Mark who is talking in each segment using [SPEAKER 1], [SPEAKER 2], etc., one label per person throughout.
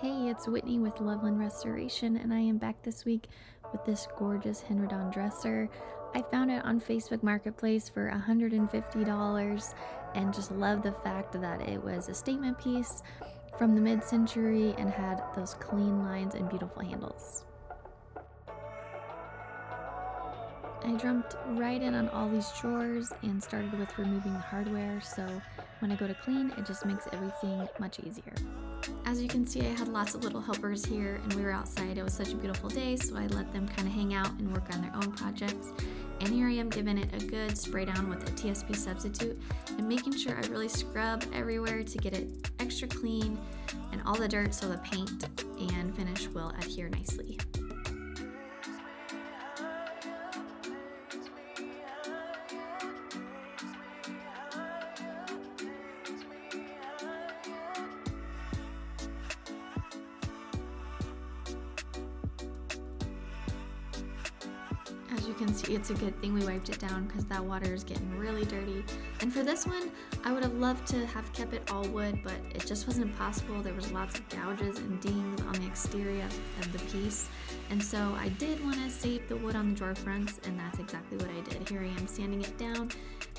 [SPEAKER 1] Hey, it's Whitney with Loveland Restoration, and I am back this week with this gorgeous Henredon dresser. I found it on Facebook Marketplace for $150 and just love the fact that it was a statement piece from the mid-century and had those clean lines and beautiful handles. I jumped right in on all these drawers and started with removing the hardware, so when I go to clean, it just makes everything much easier. As you can see, I had lots of little helpers here and we were outside. It was such a beautiful day, so I let them kind of hang out and work on their own projects. And here I am giving it a good spray down with a TSP substitute and making sure I really scrub everywhere to get it extra clean and all the dirt so the paint and finish will adhere nicely. As you can see, it's a good thing we wiped it down because that water is getting really dirty. And for this one, I would have loved to have kept it all wood, but it just wasn't possible. There was lots of gouges and dings on the exterior of the piece. And so I did want to save the wood on the drawer fronts, and that's exactly what I did. Here I am sanding it down,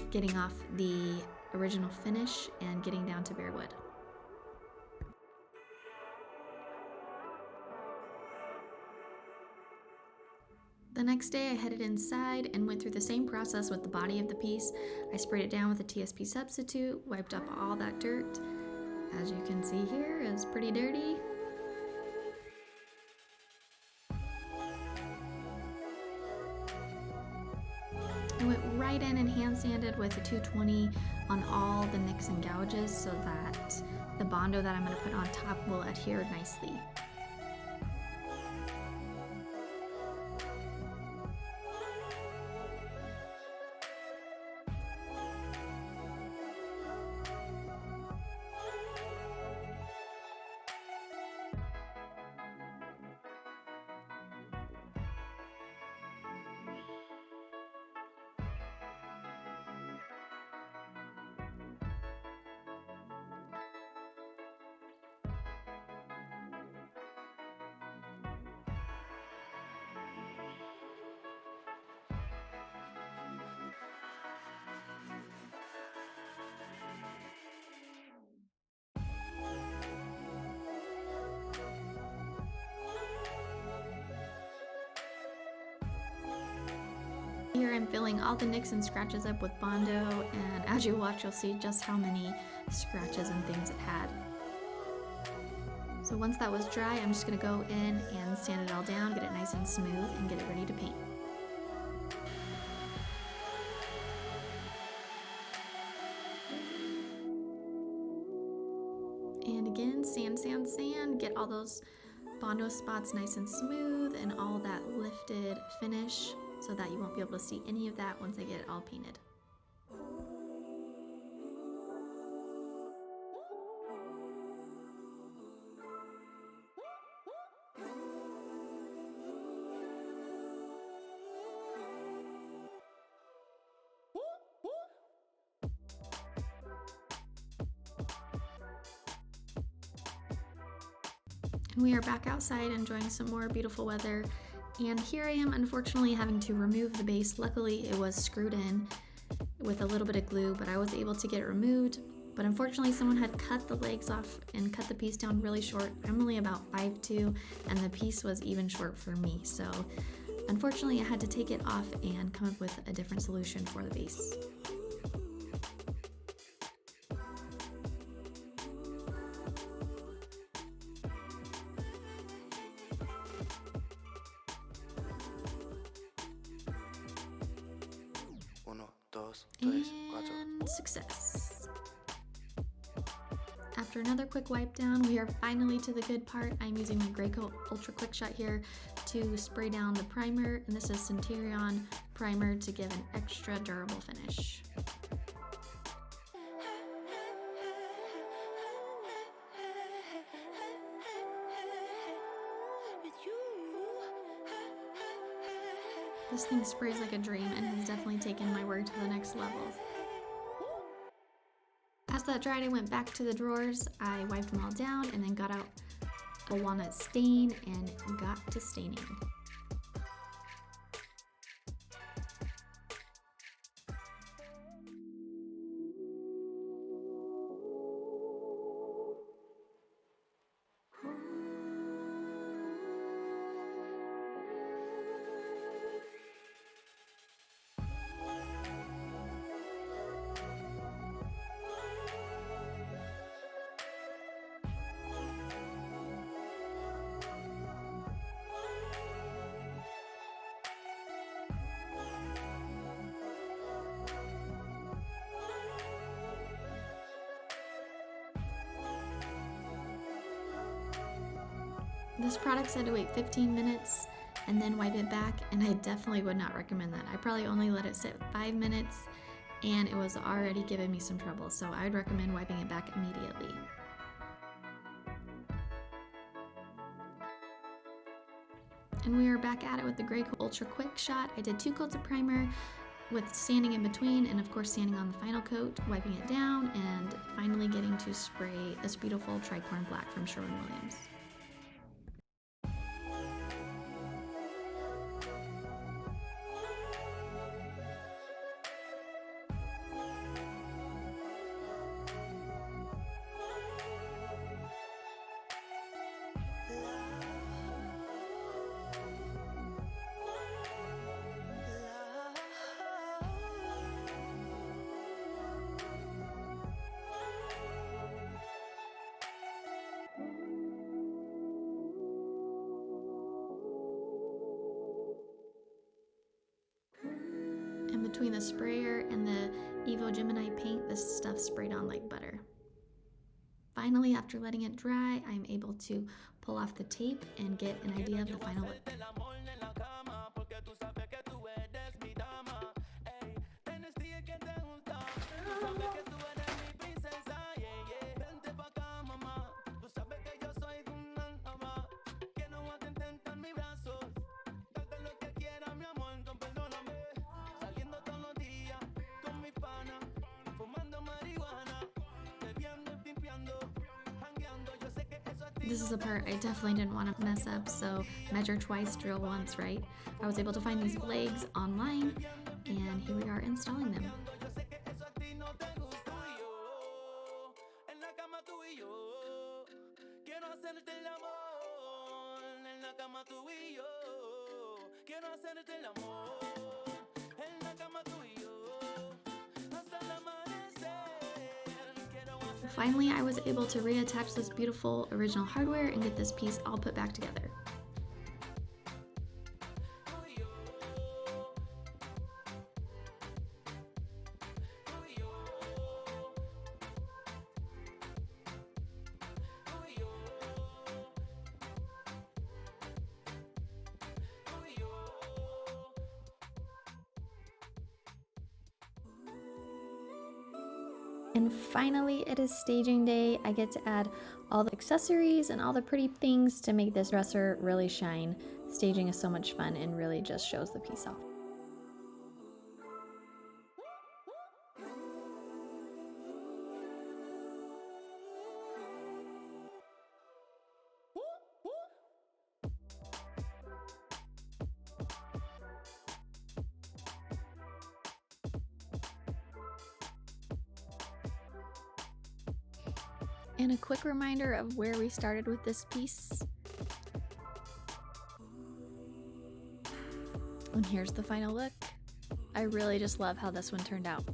[SPEAKER 1] getting off the original finish, and getting down to bare wood. The next day I headed inside and went through the same process with the body of the piece. I sprayed it down with a TSP substitute, wiped up all that dirt. As you can see here, it's pretty dirty. I went right in and hand sanded with a 220 on all the nicks and gouges so that the Bondo that I'm going to put on top will adhere nicely. Here I'm filling all the nicks and scratches up with Bondo, and as you watch you'll see just how many scratches and things it had. So once that was dry, I'm just going to go in and sand it all down, get it nice and smooth, and get it ready to paint. And again, sand, sand, sand, get all those Bondo spots nice and smooth and all that lifted finish, so that you won't be able to see any of that once I get it all painted. And we are back outside enjoying some more beautiful weather. And here I am, unfortunately, having to remove the base. Luckily, it was screwed in with a little bit of glue, but I was able to get it removed. But unfortunately, someone had cut the legs off and cut the piece down really short. I'm only about 5'2", and the piece was even short for me. So unfortunately, I had to take it off and come up with a different solution for the base. And success. After another quick wipe down, we are finally to the good part. I'm using my Graco Ultra Quick Shot here to spray down the primer, and this is Centurion primer to give an extra durable finish. This thing sprays like a dream and has definitely taken my work to the next level. As that dried, I went back to the drawers, I wiped them all down, and then got out beautiful walnut stain and got to staining. This product said to wait 15 minutes and then wipe it back, and I definitely would not recommend that. I probably only let it sit 5 minutes and it was already giving me some trouble, so I would recommend wiping it back immediately. And we are back at it with the Graco Ultra Quick Shot. I did 2 coats of primer with sanding in between, and of course sanding on the final coat, wiping it down, and finally getting to spray this beautiful tricorn black from Sherwin-Williams. And between the sprayer and the Gemini paint, this stuff sprayed on like butter. Finally, after letting it dry, I'm able to pull off the tape and get an idea of the final look. This is a part I definitely didn't want to mess up, so measure twice, drill once, right? I was able to find these legs online, and here we are installing them. Finally, I was able to reattach this beautiful original hardware and get this piece all put back together. And finally, it is staging day. I get to add all the accessories and all the pretty things to make this dresser really shine. Staging is so much fun and really just shows the piece off. And a quick reminder of where we started with this piece. And here's the final look. I really just love how this one turned out.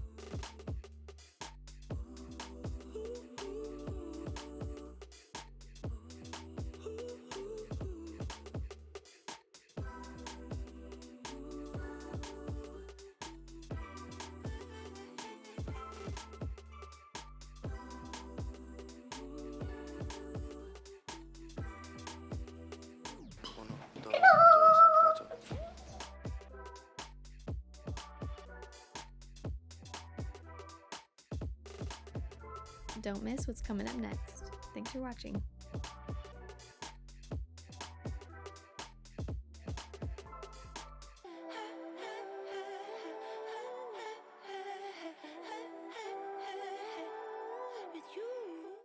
[SPEAKER 1] Don't miss what's coming up next. Thanks for watching.